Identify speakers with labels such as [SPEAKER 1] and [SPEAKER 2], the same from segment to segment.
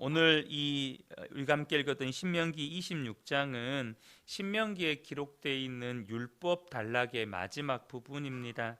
[SPEAKER 1] 오늘 우리가 함께 읽었던 신명기 26장은 신명기에 기록되어 있는 율법 단락의 마지막 부분입니다.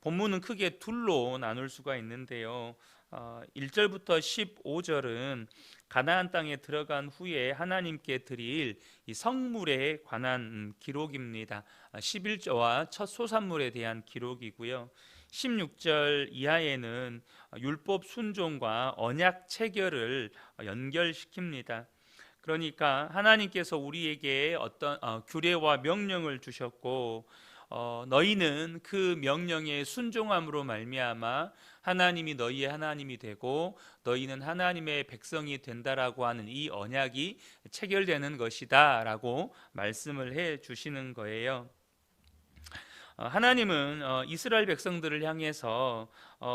[SPEAKER 1] 본문은 크게 둘로 나눌 수가 있는데요. 1절부터 15절은 가나안 땅에 들어간 후에 하나님께 드릴 이 성물에 관한 기록입니다. 11조와 첫 소산물에 대한 기록이고요. 16절 이하에는 율법 순종과 언약 체결을 연결시킵니다. 그러니까 하나님께서 우리에게 어떤 규례와 명령을 주셨고 너희는 그 명령에 순종함으로 말미암아 하나님이 너희의 하나님이 되고 너희는 하나님의 백성이 된다라고 하는 이 언약이 체결되는 것이다라고 말씀을 해 주시는 거예요. 하나님은 이스라엘 백성들을 향해서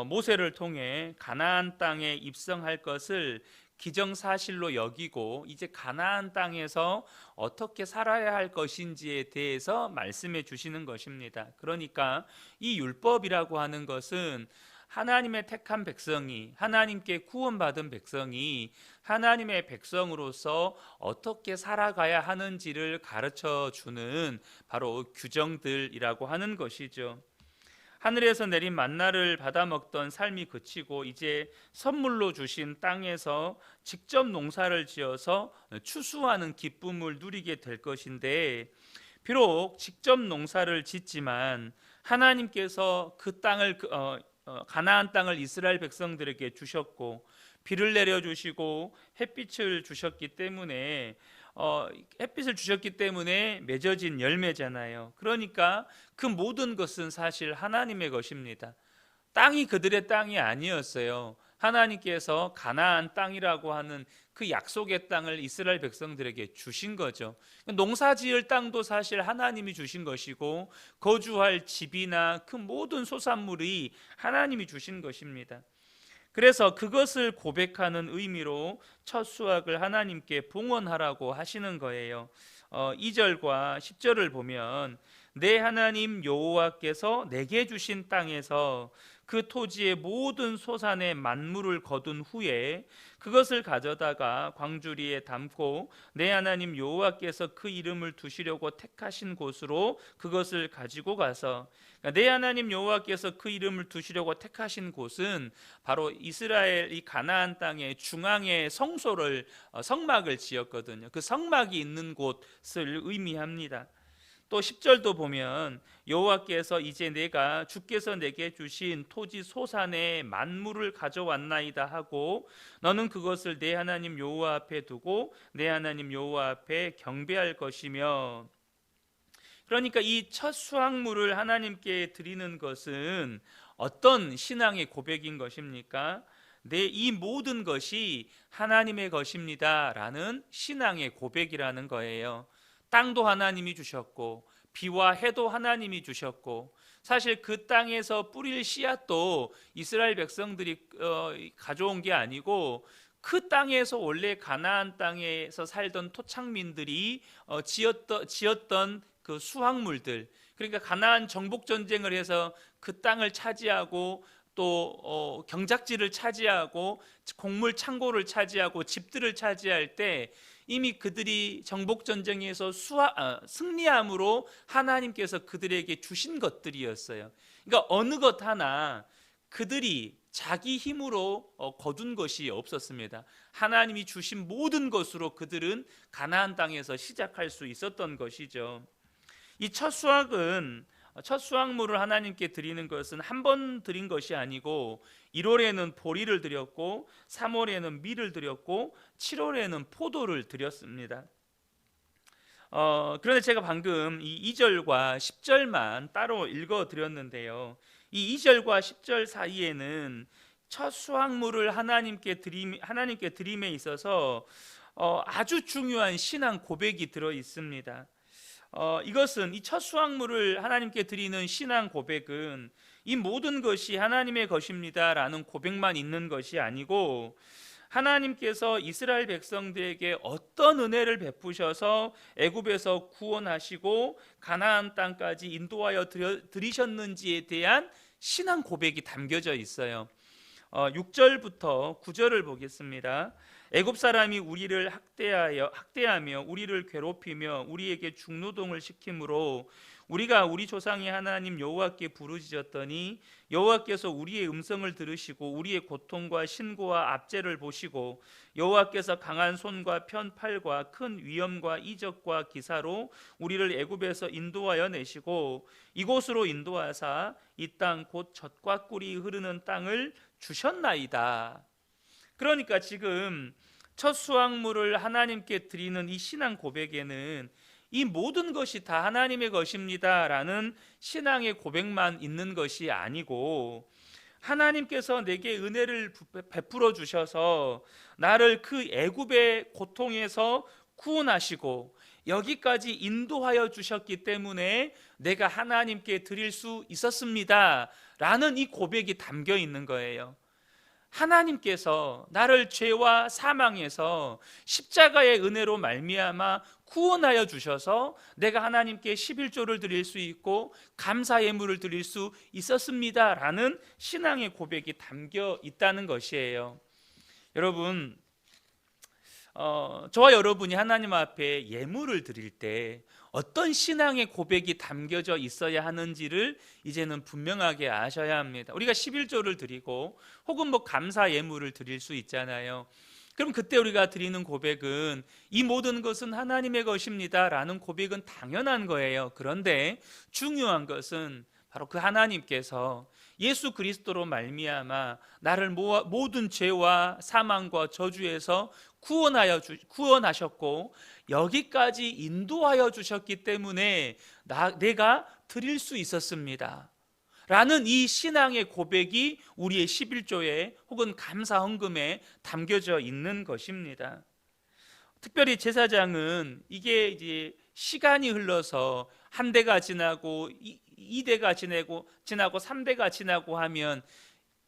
[SPEAKER 1] 모세를 통해 가나안 땅에 입성할 것을 기정사실로 여기고 이제 가나안 땅에서 어떻게 살아야 할 것인지에 대해서 말씀해 주시는 것입니다. 그러니까 이 율법이라고 하는 것은 하나님의 택한 백성이, 하나님께 구원받은 백성이 하나님의 백성으로서 어떻게 살아가야 하는지를 가르쳐 주는 바로 규정들이라고 하는 것이죠. 하늘에서 내린 만나를 받아 먹던 삶이 그치고 이제 선물로 주신 땅에서 직접 농사를 지어서 추수하는 기쁨을 누리게 될 것인데, 비록 직접 농사를 짓지만 하나님께서 그 땅을 가나안 땅을 이스라엘 백성들에게 주셨고 비를 내려 주시고 햇빛을 주셨기 때문에 맺어진 열매잖아요. 그러니까 그 모든 것은 사실 하나님의 것입니다. 땅이 그들의 땅이 아니었어요. 하나님께서 가나안 땅이라고 하는 그 약속의 땅을 이스라엘 백성들에게 주신 거죠. 농사 지을 땅도 사실 하나님이 주신 것이고 거주할 집이나 그 모든 소산물이 하나님이 주신 것입니다. 그래서 그것을 고백하는 의미로 첫 수확을 하나님께 봉헌하라고 하시는 거예요. 2절과 10절을 보면 내 하나님 여호와께서 내게 주신 땅에서 그 토지의 모든 소산의 만물을 거둔 후에 그것을 가져다가 광주리에 담고 내 하나님 여호와께서 그 이름을 두시려고 택하신 곳으로 그것을 가지고 가서, 그러니까 내 하나님 여호와께서 그 이름을 두시려고 택하신 곳은 바로 이스라엘 이 가나안 땅의 중앙에 성막을 지었거든요. 그 성막이 있는 곳을 의미합니다. 또 10절도 보면 여호와께서 이제 내가 주께서 내게 주신 토지 소산의 만물을 가져왔나이다 하고 너는 그것을 내 하나님 여호와 앞에 두고 내 하나님 여호와 앞에 경배할 것이며, 그러니까 이 첫 수확물을 하나님께 드리는 것은 어떤 신앙의 고백인 것입니까? 이 모든 것이 하나님의 것입니다라는 신앙의 고백이라는 거예요. 땅도 하나님이 주셨고 비와 해도 하나님이 주셨고, 사실 그 땅에서 뿌릴 씨앗도 이스라엘 백성들이 가져온 게 아니고 그 땅에서 원래 가나안 땅에서 살던 토착민들이 지었던 그 수확물들, 그러니까 가나안 정복 전쟁을 해서 그 땅을 차지하고 또 경작지를 차지하고 곡물 창고를 차지하고 집들을 차지할 때 이미 그들이 정복 전쟁에서 승리함으로 하나님께서 그들에게 주신 것들이었어요. 그러니까 어느 것 하나 그들이 자기 힘으로 거둔 것이 없었습니다. 하나님이 주신 모든 것으로 그들은 가나안 땅에서 시작할 수 있었던 것이죠. 이 첫 수확물을 하나님께 드리는 것은 한 번 드린 것이 아니고 1월에는 보리를 드렸고 3월에는 밀을 드렸고 7월에는 포도를 드렸습니다. 그런데 제가 방금 이 2절과 10절만 따로 읽어 드렸는데요. 이 2절과 10절 사이에는 첫 수확물을 하나님께 드림에 있어서 아주 중요한 신앙 고백이 들어 있습니다. 이것은 이 첫 수확물을 하나님께 드리는 신앙 고백은 이 모든 것이 하나님의 것입니다라는 고백만 있는 것이 아니고, 하나님께서 이스라엘 백성들에게 어떤 은혜를 베푸셔서 애굽에서 구원하시고 가나안 땅까지 인도하여 드리셨는지에 대한 신앙 고백이 담겨져 있어요. 6절부터 9절을 보겠습니다. 애굽 사람이 우리를 학대하며 우리를 괴롭히며 우리에게 중노동을 시키므로 우리가 우리 조상의 하나님 여호와께 부르짖었더니 여호와께서 우리의 음성을 들으시고 우리의 고통과 신고와 압제를 보시고 여호와께서 강한 손과 편팔과 큰 위엄과 이적과 기사로 우리를 애굽에서 인도하여 내시고 이곳으로 인도하사 이 땅 곧 젖과 꿀이 흐르는 땅을 주셨나이다. 그러니까 지금 첫 수확물을 하나님께 드리는 이 신앙 고백에는 이 모든 것이 다 하나님의 것입니다라는 신앙의 고백만 있는 것이 아니고, 하나님께서 내게 은혜를 베풀어 주셔서 나를 그 애굽의 고통에서 구원하시고 여기까지 인도하여 주셨기 때문에 내가 하나님께 드릴 수 있었습니다 라는 이 고백이 담겨 있는 거예요. 하나님께서 나를 죄와 사망에서 십자가의 은혜로 말미암아 구원하여 주셔서 내가 하나님께 11조를 드릴 수 있고 감사 예물을 드릴 수 있었습니다 라는 신앙의 고백이 담겨 있다는 것이에요. 여러분, 저와 여러분이 하나님 앞에 예물을 드릴 때 어떤 신앙의 고백이 담겨져 있어야 하는지를 이제는 분명하게 아셔야 합니다. 우리가 11조를 드리고 혹은 감사 예물을 드릴 수 있잖아요. 그럼 그때 우리가 드리는 고백은 이 모든 것은 하나님의 것입니다 라는 고백은 당연한 거예요. 그런데 중요한 것은 바로 그 하나님께서 예수 그리스도로 말미암아 나를 모든 죄와 사망과 저주에서 구원하셨고 여기까지 인도하여 주셨기 때문에 내가 드릴 수 있었습니다 라는 이 신앙의 고백이 우리의 11조에 혹은 감사 헌금에 담겨져 있는 것입니다. 특별히 제사장은 이게 이제 시간이 흘러서 한 대가 지나고 2대가 지나고 3대가 지나고 하면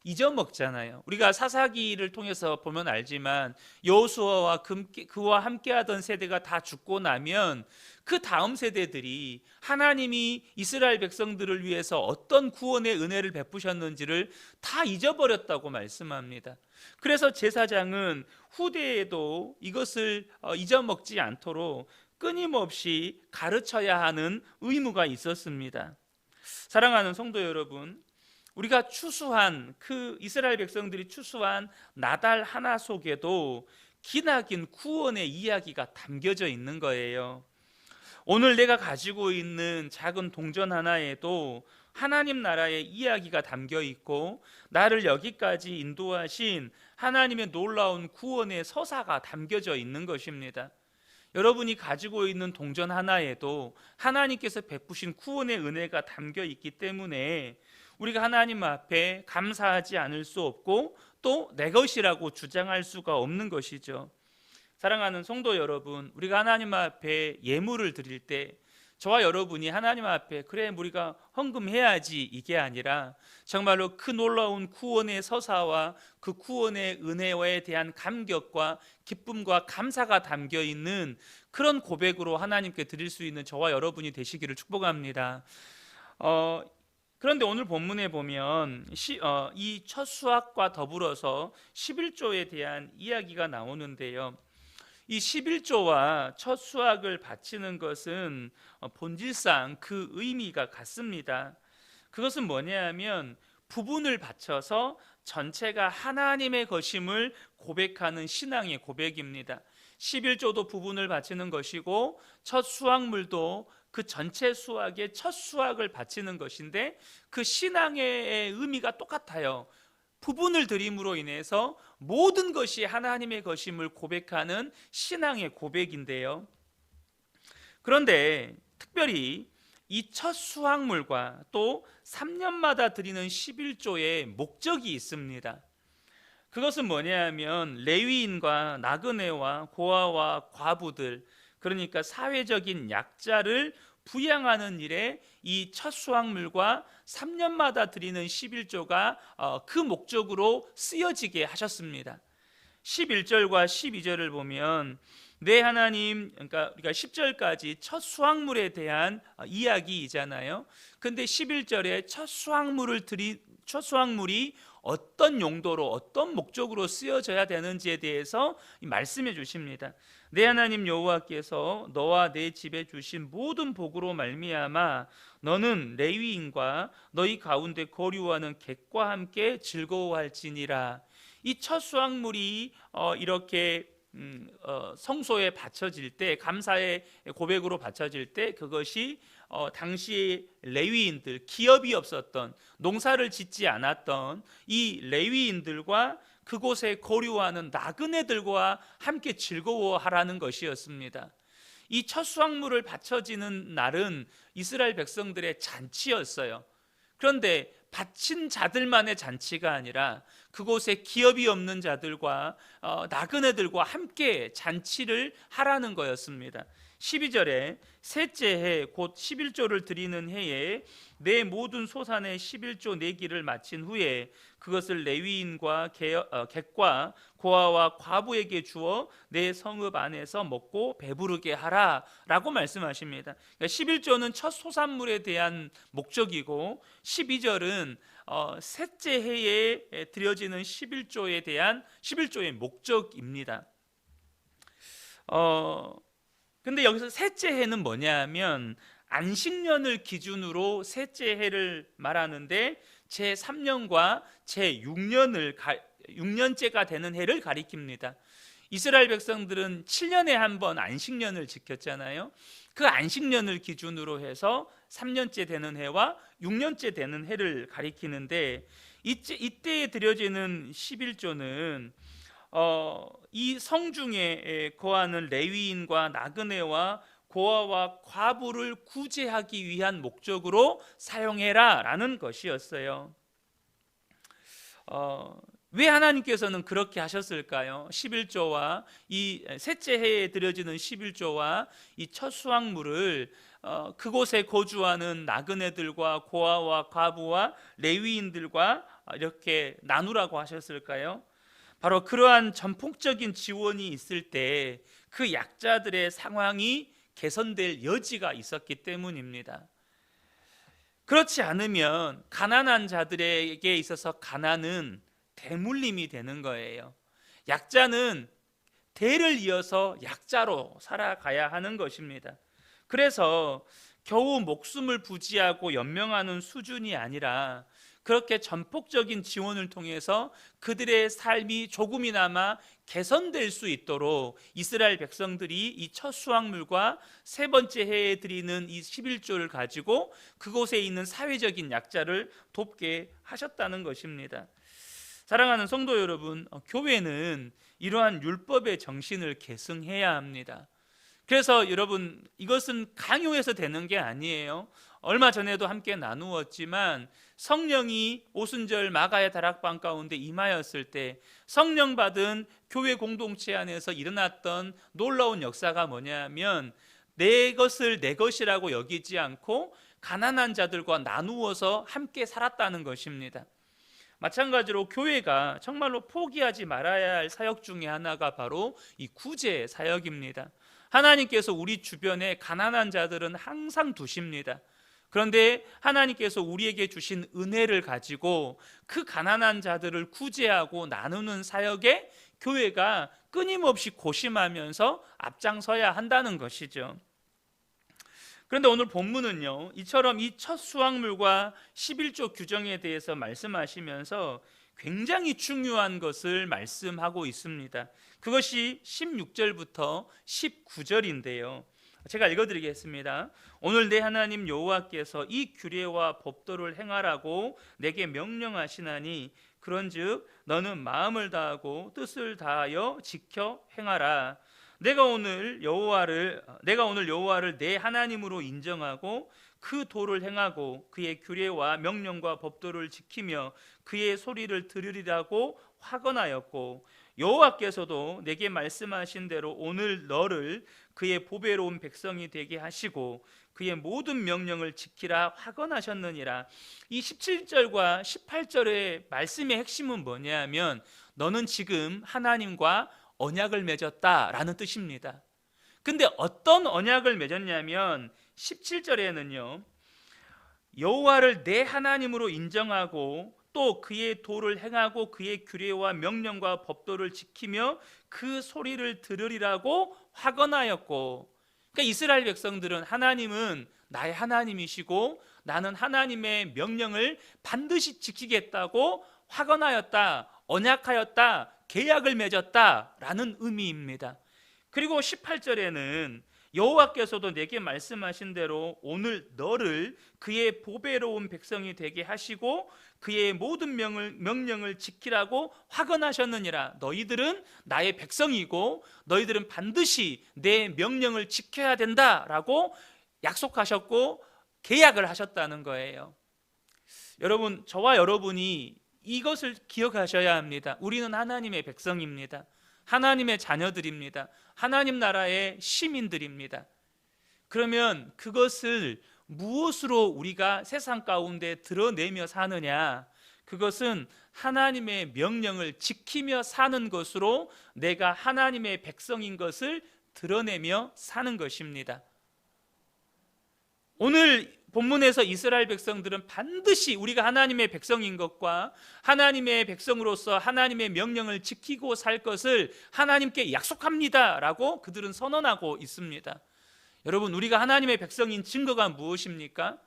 [SPEAKER 1] 잊어먹잖아요. 우리가 사사기를 통해서 보면 알지만 여호수아와 그와 함께하던 세대가 다 죽고 나면 그 다음 세대들이 하나님이 이스라엘 백성들을 위해서 어떤 구원의 은혜를 베푸셨는지를 다 잊어버렸다고 말씀합니다. 그래서 제사장은 후대에도 이것을 잊어먹지 않도록 끊임없이 가르쳐야 하는 의무가 있었습니다. 사랑하는 성도 여러분, 우리가 추수한 그 이스라엘 백성들이 추수한 나달 하나 속에도 기나긴 구원의 이야기가 담겨져 있는 거예요. 오늘 내가 가지고 있는 작은 동전 하나에도 하나님 나라의 이야기가 담겨 있고 나를 여기까지 인도하신 하나님의 놀라운 구원의 서사가 담겨져 있는 것입니다. 여러분이 가지고 있는 동전 하나에도 하나님께서 베푸신 구원의 은혜가 담겨 있기 때문에 우리가 하나님 앞에 감사하지 않을 수 없고 또 내 것이라고 주장할 수가 없는 것이죠. 사랑하는 성도 여러분, 우리가 하나님 앞에 예물을 드릴 때 저와 여러분이 하나님 앞에 그래 우리가 헌금해야지 이게 아니라 정말로 그 놀라운 구원의 서사와 그 구원의 은혜에 대한 감격과 기쁨과 감사가 담겨 있는 그런 고백으로 하나님께 드릴 수 있는 저와 여러분이 되시기를 축복합니다. 그런데 오늘 본문에 보면 이 첫 수확과 더불어서 11조에 대한 이야기가 나오는데요. 이 11조와 첫 수확을 바치는 것은 본질상 그 의미가 같습니다. 그것은 뭐냐 하면 부분을 바쳐서 전체가 하나님의 것임을 고백하는 신앙의 고백입니다. 11조도 부분을 바치는 것이고 첫 수확물도 그 전체 수확의 첫 수확을 바치는 것인데 그 신앙의 의미가 똑같아요. 부분을 드림으로 인해서 모든 것이 하나님의 것임을 고백하는 신앙의 고백인데요. 그런데 특별히 이 첫 수확물과 또 3년마다 드리는 11조의 목적이 있습니다. 그것은 뭐냐 하면 레위인과 나그네와 고아와 과부들, 그러니까 사회적인 약자를 부양하는 일에 이 첫 수확물과 3년마다 드리는 11조가 그 목적으로 쓰여지게 하셨습니다. 11절과 12절을 보면 내 하나님, 그러니까 우리가 10절까지 첫 수확물에 대한 이야기이잖아요. 근데 11절에 첫 수확물이 어떤 용도로 어떤 목적으로 쓰여져야 되는지에 대해서 말씀해 주십니다. 내 하나님 여호와께서 너와 내 집에 주신 모든 복으로 말미암아 너는 레위인과 너희 가운데 거류하는 객과 함께 즐거워할지니라. 이 첫 수확물이 이렇게 성소에 바쳐질 때, 감사의 고백으로 바쳐질 때, 그것이 당시 레위인들, 기업이 없었던, 농사를 짓지 않았던 이 레위인들과 그곳에 거류하는 나그네들과 함께 즐거워하라는 것이었습니다. 이 첫 수확물을 바쳐지는 날은 이스라엘 백성들의 잔치였어요. 그런데 바친 자들만의 잔치가 아니라 그곳에 기업이 없는 자들과 나그네들과 함께 잔치를 하라는 거였습니다. 12절에 셋째 해 곧 11조를 드리는 해에 내 모든 소산의 11조 내기를 마친 후에 그것을 레위인과 객과 고아와 과부에게 주어 내 성읍 안에서 먹고 배부르게 하라라고 말씀하십니다. 그러니까 11조는 첫 소산물에 대한 목적이고 12절은 셋째 해에 드려지는 11조에 대한 11조의 목적입니다. 근데 여기서 셋째 해는 뭐냐면 안식년을 기준으로 셋째 해를 말하는데 제3년과 제6년째가 되는 해를 가리킵니다. 이스라엘 백성들은 7년에 한 번 안식년을 지켰잖아요. 그 안식년을 기준으로 해서 3년째 되는 해와 6년째 되는 해를 가리키는데 이때에 드려지는 11조는 이 성중에 거하는 레위인과 나그네와 고아와 과부를 구제하기 위한 목적으로 사용해라 라는 것이었어요. 왜 하나님께서는 그렇게 하셨을까요? 11조와 이 셋째 해에 드려지는 11조와 이 첫 수확물을 그곳에 거주하는 나그네들과 고아와 과부와 레위인들과 이렇게 나누라고 하셨을까요? 바로 그러한 전폭적인 지원이 있을 때 그 약자들의 상황이 개선될 여지가 있었기 때문입니다. 그렇지 않으면 가난한 자들에게 있어서 가난은 대물림이 되는 거예요. 약자는 대를 이어서 약자로 살아가야 하는 것입니다. 그래서 겨우 목숨을 부지하고 연명하는 수준이 아니라 그렇게 전폭적인 지원을 통해서 그들의 삶이 조금이나마 개선될 수 있도록 이스라엘 백성들이 이 첫 수확물과 세 번째 해에 드리는 이 11조를 가지고 그곳에 있는 사회적인 약자를 돕게 하셨다는 것입니다. 사랑하는 성도 여러분, 교회는 이러한 율법의 정신을 계승해야 합니다. 그래서 여러분, 이것은 강요해서 되는 게 아니에요. 얼마 전에도 함께 나누었지만 성령이 오순절 마가의 다락방 가운데 임하였을 때 성령 받은 교회 공동체 안에서 일어났던 놀라운 역사가 뭐냐면 내 것을 내 것이라고 여기지 않고 가난한 자들과 나누어서 함께 살았다는 것입니다. 마찬가지로 교회가 정말로 포기하지 말아야 할 사역 중에 하나가 바로 이 구제 사역입니다. 하나님께서 우리 주변에 가난한 자들은 항상 두십니다. 그런데 하나님께서 우리에게 주신 은혜를 가지고 그 가난한 자들을 구제하고 나누는 사역에 교회가 끊임없이 고심하면서 앞장서야 한다는 것이죠. 그런데 오늘 본문은요, 이처럼 이 첫 수확물과 11조 규정에 대해서 말씀하시면서 굉장히 중요한 것을 말씀하고 있습니다. 그것이 16절부터 19절인데요. 제가 읽어드리겠습니다. 오늘 내 하나님 여호와께서 이 규례와 법도를 행하라고 내게 명령하시나니 그런즉 너는 마음을 다하고 뜻을 다하여 지켜 행하라. 내가 오늘 여호와를 내 하나님으로 인정하고 그 도를 행하고 그의 규례와 명령과 법도를 지키며 그의 소리를 들으리라고 화건하였고 여호와께서도 내게 말씀하신 대로 오늘 너를 그의 보배로운 백성이 되게 하시고 그의 모든 명령을 지키라 화건하셨느니라. 이 17절과 18절의 말씀의 핵심은 뭐냐면 너는 지금 하나님과 언약을 맺었다라는 뜻입니다. 근데 어떤 언약을 맺었냐면 17절에는요, 여호와를 내 하나님으로 인정하고 또 그의 도를 행하고 그의 규례와 명령과 법도를 지키며 그 소리를 들으리라고 확언하였고, 그러니까 이스라엘 백성들은 하나님은 나의 하나님이시고 나는 하나님의 명령을 반드시 지키겠다고 확언하였다, 언약하였다, 계약을 맺었다라는 의미입니다. 그리고 18절에는 여호와께서도 내게 말씀하신 대로 오늘 너를 그의 보배로운 백성이 되게 하시고 그의 모든 명령을 지키라고 확언하셨느니라. 너희들은 나의 백성이고 너희들은 반드시 내 명령을 지켜야 된다라고 약속하셨고 계약을 하셨다는 거예요. 여러분, 저와 여러분이 이것을 기억하셔야 합니다. 우리는 하나님의 백성입니다. 하나님의 자녀들입니다. 하나님 나라의 시민들입니다. 그러면 그것을 무엇으로 우리가 세상 가운데 드러내며 사느냐? 그것은 하나님의 명령을 지키며 사는 것으로 내가 하나님의 백성인 것을 드러내며 사는 것입니다. 오늘 본문에서 이스라엘 백성들은 반드시 우리가 하나님의 백성인 것과 하나님의 백성으로서 하나님의 명령을 지키고 살 것을 하나님께 약속합니다 라고 그들은 선언하고 있습니다. 여러분, 우리가 하나님의 백성인 증거가 무엇입니까?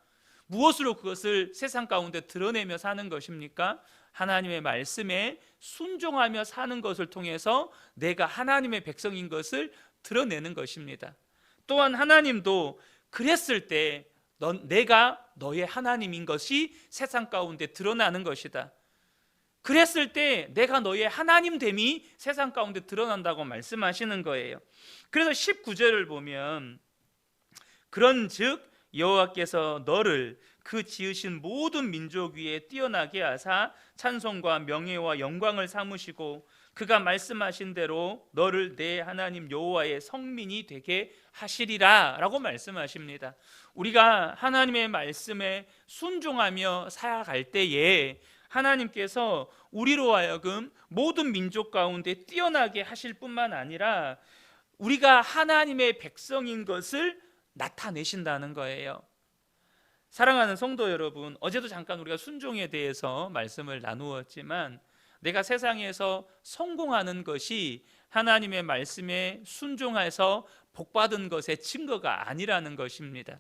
[SPEAKER 1] 무엇으로 그것을 세상 가운데 드러내며 사는 것입니까? 하나님의 말씀에 순종하며 사는 것을 통해서 내가 하나님의 백성인 것을 드러내는 것입니다. 또한 하나님도 그랬을 때 내가 너의 하나님인 것이 세상 가운데 드러나는 것이다. 그랬을 때 내가 너의 하나님됨이 세상 가운데 드러난다고 말씀하시는 거예요. 그래서 19절을 보면 그런즉 여호와께서 너를 그 지으신 모든 민족 위에 뛰어나게 하사 찬송과 명예와 영광을 삼으시고 그가 말씀하신 대로 너를 내 하나님 여호와의 성민이 되게 하시리라 라고 말씀하십니다. 우리가 하나님의 말씀에 순종하며 살아갈 때에 하나님께서 우리로 하여금 모든 민족 가운데 뛰어나게 하실 뿐만 아니라 우리가 하나님의 백성인 것을 나타내신다는 거예요. 사랑하는 성도 여러분, 어제도 잠깐 우리가 순종에 대해서 말씀을 나누었지만 내가 세상에서 성공하는 것이 하나님의 말씀에 순종해서 복받은 것의 증거가 아니라는 것입니다.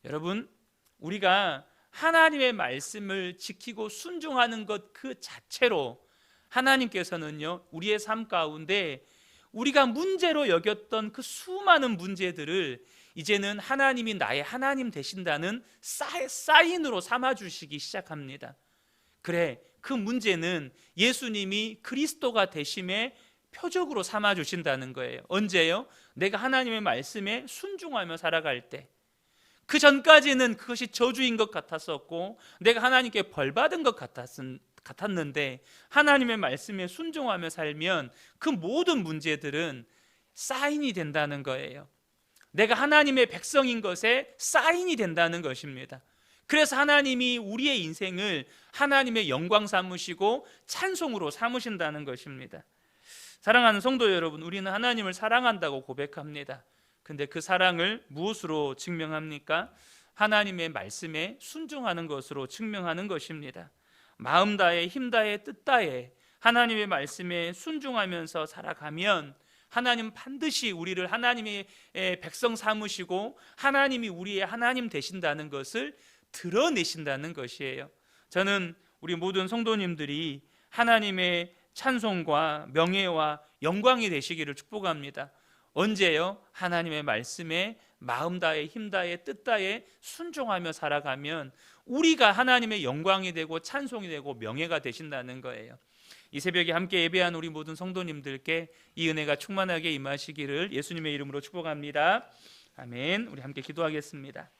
[SPEAKER 1] 여러분, 우리가 하나님의 말씀을 지키고 순종하는 것 그 자체로 하나님께서는요, 우리의 삶 가운데 우리가 문제로 여겼던 그 수많은 문제들을 이제는 하나님이 나의 하나님 되신다는 사인으로 삼아주시기 시작합니다. 그래, 그 문제는 예수님이 그리스도가 되심의 표적으로 삼아주신다는 거예요. 언제요? 내가 하나님의 말씀에 순종하며 살아갈 때. 그 전까지는 그것이 저주인 것 같았었고 내가 하나님께 벌받은 것 같았는데 하나님의 말씀에 순종하며 살면 그 모든 문제들은 사인이 된다는 거예요. 내가 하나님의 백성인 것에 사인이 된다는 것입니다. 그래서 하나님이 우리의 인생을 하나님의 영광 삼으시고 찬송으로 삼으신다는 것입니다. 사랑하는 성도 여러분, 우리는 하나님을 사랑한다고 고백합니다. 근데 그 사랑을 무엇으로 증명합니까? 하나님의 말씀에 순종하는 것으로 증명하는 것입니다. 마음 다해 힘 다해 뜻 다해 하나님의 말씀에 순종하면서 살아가면 하나님 반드시 우리를 하나님의 백성 삼으시고 하나님이 우리의 하나님 되신다는 것을 드러내신다는 것이에요. 저는 우리 모든 성도님들이 하나님의 찬송과 명예와 영광이 되시기를 축복합니다. 언제요? 하나님의 말씀에 마음 다해 힘 다해 뜻 다해 순종하며 살아가면 우리가 하나님의 영광이 되고 찬송이 되고 명예가 되신다는 거예요. 이 새벽에 함께 예배한 우리 모든 성도님들께 이 은혜가 충만하게 임하시기를 예수님의 이름으로 축복합니다. 아멘. 우리 함께 기도하겠습니다.